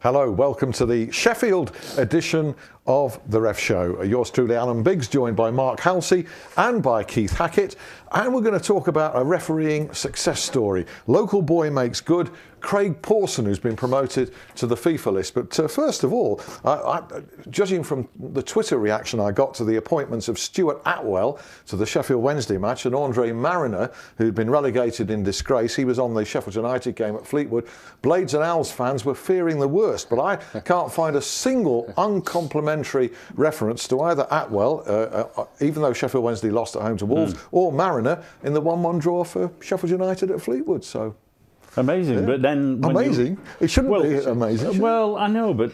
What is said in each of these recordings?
Hello, welcome to the Sheffield edition of The Ref Show. Yours truly, Alan Biggs, joined by Mark Halsey and by Keith Hackett. And we're going to talk about a refereeing success story. Local boy makes good. Craig Pawson, who's been promoted to the FIFA list. But first of all, judging from the Twitter reaction I got to the appointments of Stuart Atwell to the Sheffield Wednesday match and Andre Mariner, who'd been relegated in disgrace, he was on the Sheffield United game at Fleetwood. Blades and Owls fans were fearing the worst, but I can't find a single uncomplimentary reference to either Atwell, even though Sheffield Wednesday lost at home to Wolves, or Mariner in the 1-1 draw for Sheffield United at Fleetwood. So. Amazing, yeah. But then... Amazing? It shouldn't be amazing. Well, I know, but,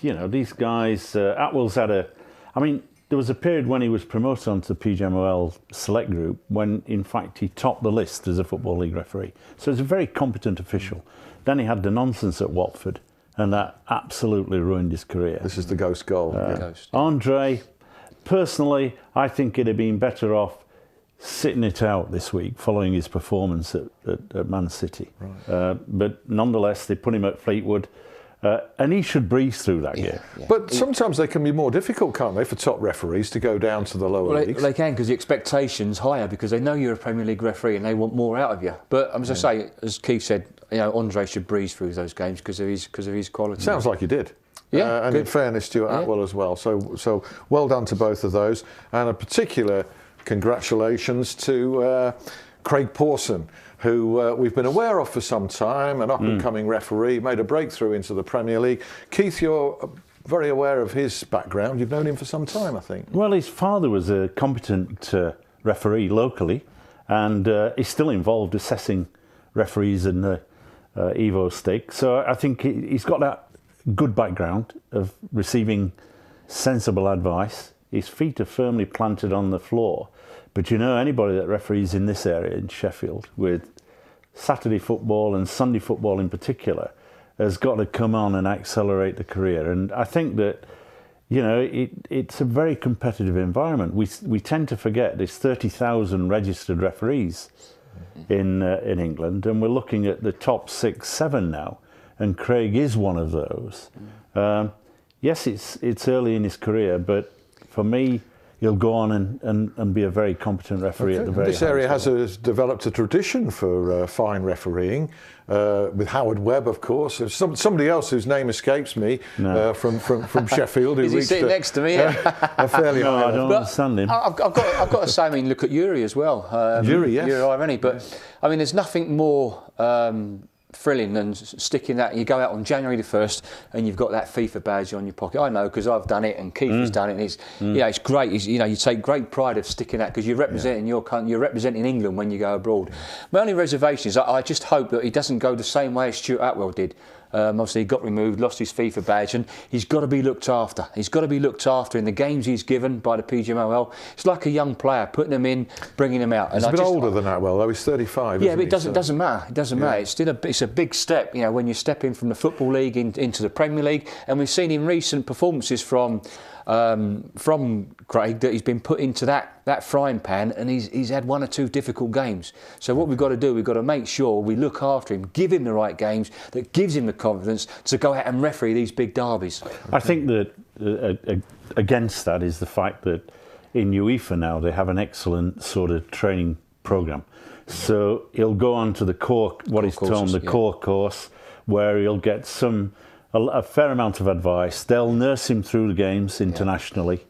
you know, these guys... Atwell's had a... I mean, there was a period when he was promoted onto the PGMOL select group when, in fact, he topped the list as a Football League referee. So he's a very competent official. Then he had the nonsense at Watford, and that absolutely ruined his career. This is the ghost goal. Andre, personally, I think he'd have been better off sitting it out this week following his performance at Man City. Right. But nonetheless, they put him at Fleetwood and he should breeze through that year. Yeah. But sometimes they can be more difficult, can't they, for top referees to go down to the lower leagues? They can, because the expectation's higher because they know you're a Premier League referee and they want more out of you. But as I say, as Keith said, you know, Andre should breeze through those games because of his quality. Sounds like he did. Yeah, and in fairness, Stuart Atwell as well. So well done to both of those. And a particular congratulations to Craig Pawson, who we've been aware of for some time, an up-and-coming referee, made a breakthrough into the Premier League. Keith, you're very aware of his background. You've known him for some time, I think. Well, his father was a competent referee locally, and he's still involved assessing referees in the Evo stake. So I think he's got that good background of receiving sensible advice. His feet are firmly planted on the floor. But you know, anybody that referees in this area in Sheffield, with Saturday football and Sunday football in particular, has got to come on and accelerate the career. And I think that, you know, it's a very competitive environment. We tend to forget there's 30,000 registered referees in England, and we're looking at the top 6, 7 now, and Craig is one of those. Yes, it's early in his career, but for me, he'll go on and be a very competent referee at the very This area has developed a tradition for fine refereeing, with Howard Webb, of course. There's somebody else whose name escapes me from Sheffield. Who Is he sitting next to me? A fairly high I don't understand him. I've got to say, I mean, look at Yuri as well. Yuri, yes. Yuri Ireni, but I mean, there's nothing more thrilling than sticking that. You go out on January the 1st and you've got that FIFA badge on your pocket. I know because I've done it and Keith has done it. And it's you know, it's great. You know, you take great pride of sticking that because you're representing your country, you're representing England when you go abroad. My only reservation is I just hope that he doesn't go the same way as Stuart Atwell did. Obviously, he got removed, lost his FIFA badge, and he's got to be looked after. He's got to be looked after in the games he's given by the PGMOL. It's like a young player, putting him in, bringing him out. He's a bit older than Atwell, though. He's 35. Yeah, but it doesn't matter. It doesn't matter. It's still it's a big step, you know, when you step in from the Football League into the Premier League. And we've seen in recent performances from Craig that he's been put into that frying pan, and he's had 1 or 2 difficult games. So what we've got to do, we've got to make sure we look after him, give him the right games that gives him the confidence to go out and referee these big derbies. I think that against that is the fact that in UEFA now they have an excellent sort of training programme. So he'll go on to the core, what he's termed the core course, where he'll get a fair amount of advice. They'll nurse him through the games internationally.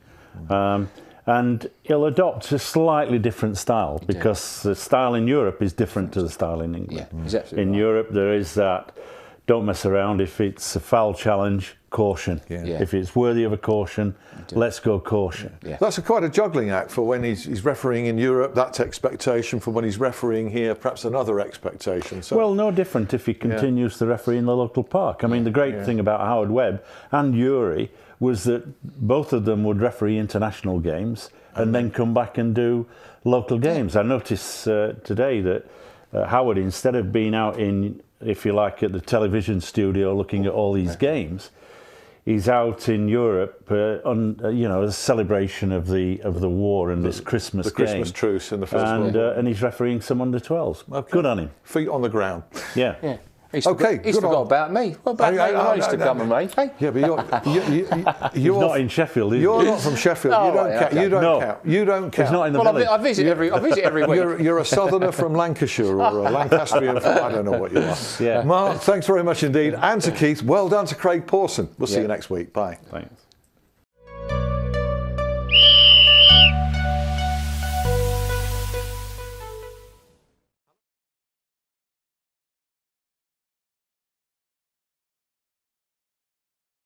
And he'll adopt a slightly different style because the style in Europe is different to the style in England. In Europe, there is that, don't mess around. If it's a foul challenge, caution. If it's worthy of a caution, let's go caution. That's quite a juggling act for when he's refereeing in Europe. That's expectation. For when he's refereeing here, perhaps another expectation. So. Well, no different if he continues to referee in the local park. I mean, the great thing about Howard Webb and Yuri was that both of them would referee international games and then come back and do local games. I noticed today that Howard, instead of being out in, if you like, at the television studio looking at all these games, he's out in Europe on, you know, a celebration of the war and this Christmas game. The Christmas truce in the First World War. And he's refereeing some under-12s. Good on him. Feet on the ground. Yeah. He's Okay, he's forgot about me. What about me? I used to come and rain. Hey? Yeah, but He's not in Sheffield, is he? You're not from Sheffield. Oh, You don't right, count. okay. You don't No. count. You don't count. He's not in the Well, village. I visit every week. You're a southerner from Lancashire or a Lancastrian from I don't know what you are. Yeah. Mark, thanks very much indeed. And to Keith, well done to Craig Pawson. We'll see Yeah. you next week. Bye. Thanks.